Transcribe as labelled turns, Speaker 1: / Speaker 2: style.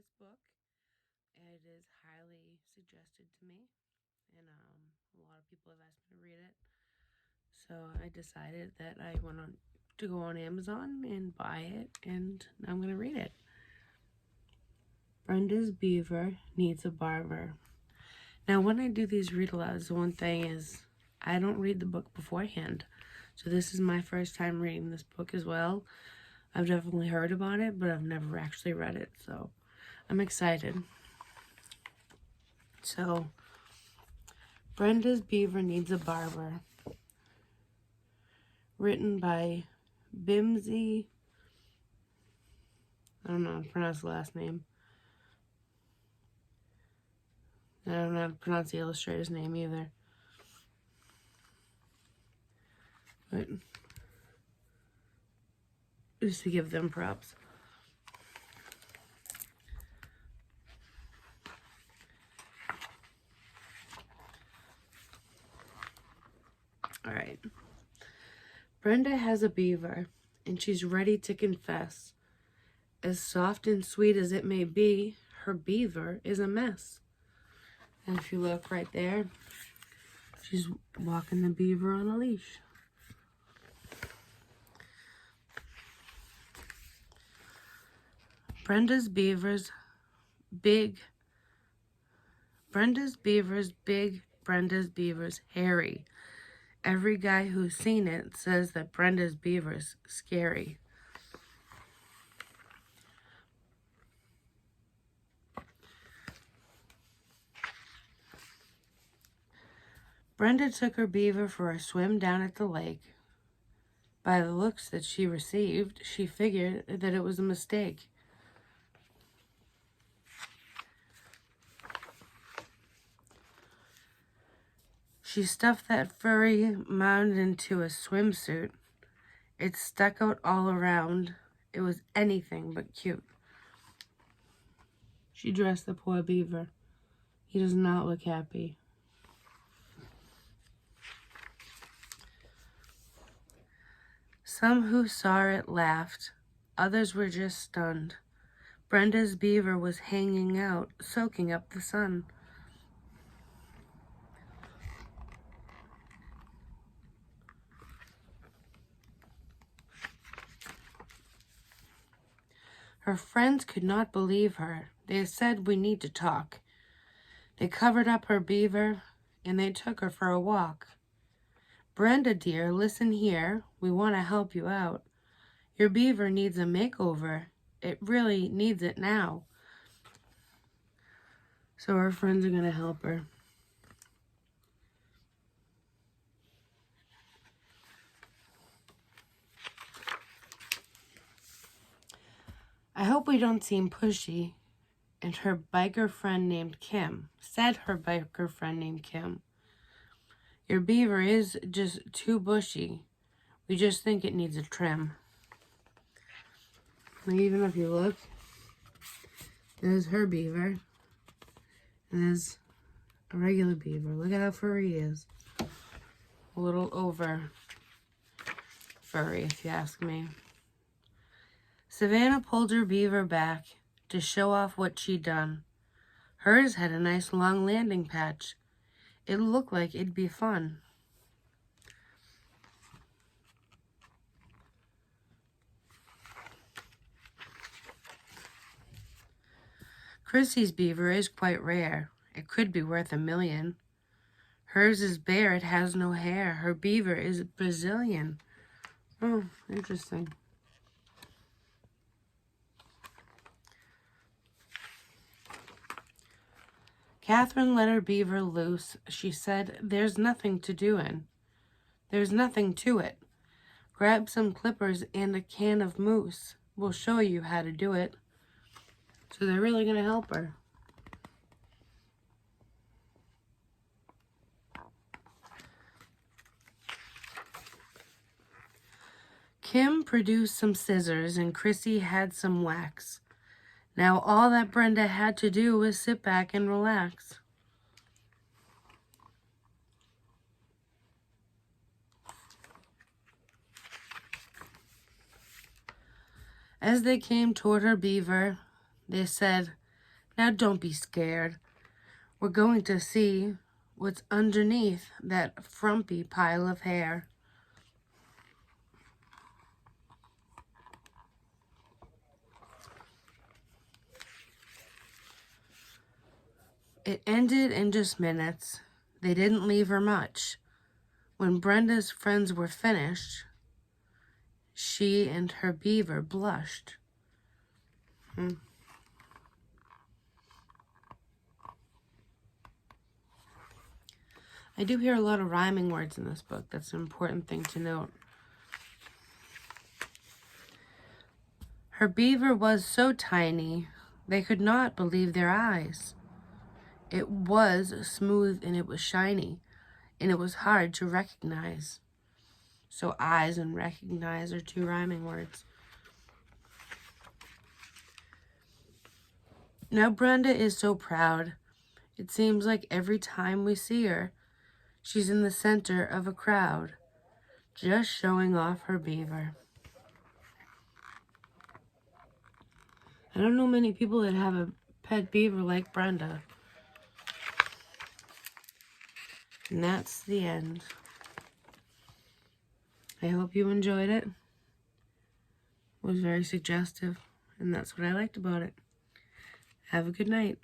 Speaker 1: this book. It is highly suggested to me, and a lot of people have asked me to read it. So I decided that I went on to go on Amazon and buy it, and I'm going to read it. Brenda's Beaver Needs a Barber. Now, when I do these read-alouds, the one thing is I don't read the book beforehand. So this is my first time reading this book as well. I've definitely heard about it, but I've never actually read it, so I'm excited. So, Brenda's Beaver Needs a Barber. Written by Bimsy. I don't know how to pronounce the last name. I don't know how to pronounce the illustrator's name either. But just to give them props. Alright. Brenda has a beaver, and she's ready to confess. As soft and sweet as it may be, her beaver is a mess. And if you look right there, she's walking the beaver on a leash. Brenda's beaver's big. Brenda's beaver's big. Brenda's beaver's hairy. Every guy who's seen it says that Brenda's beaver's scary. Brenda took her beaver for a swim down at the lake. By the looks that she received, she figured that it was a mistake. She stuffed that furry mound into a swimsuit. It stuck out all around. It was anything but cute. She dressed the poor beaver. He does not look happy. Some who saw it laughed. Others were just stunned. Brenda's beaver was hanging out, soaking up the sun. Her friends could not believe her. They said, "We need to talk." They covered up her beaver, and they took her for a walk. "Brenda, dear, listen here. We want to help you out. Your beaver needs a makeover. It really needs it now." So her friends are going to help her. "I hope we don't seem pushy," and her biker friend named Kim said her biker friend named Kim. "Your beaver is just too bushy. We just think it needs a trim." And even if you look, there's her beaver, and there's a regular beaver. Look at how furry he is. A little over furry, if you ask me. Savannah pulled her beaver back to show off what she'd done. Hers had a nice long landing patch. It looked like it'd be fun. Chrissy's beaver is quite rare. It could be worth $1 million. Hers is bare, it has no hair. Her beaver is Brazilian. Oh, interesting. Catherine let her beaver loose. She said, "There's nothing to do in. There's nothing to it. Grab some clippers and a can of mousse. We'll show you how to do it." So they're really going to help her. Kim produced some scissors and Chrissy had some wax. Now all that Brenda had to do was sit back and relax. As they came toward her beaver, they said, Now don't be scared. We're going to see what's underneath that frumpy pile of hair. It ended in just minutes. They didn't leave her much. When Brenda's friends were finished, she and her beaver blushed. I do hear a lot of rhyming words in this book. That's an important thing to note. Her beaver was so tiny, they could not believe their eyes. It was smooth and it was shiny, and it was hard to recognize. So eyes and recognize are two rhyming words. Now Brenda is so proud. It seems like every time we see her, she's in the center of a crowd, just showing off her beaver. I don't know many people that have a pet beaver like Brenda. And that's the end. I hope you enjoyed it. It was very suggestive, and that's what I liked about it. Have a good night.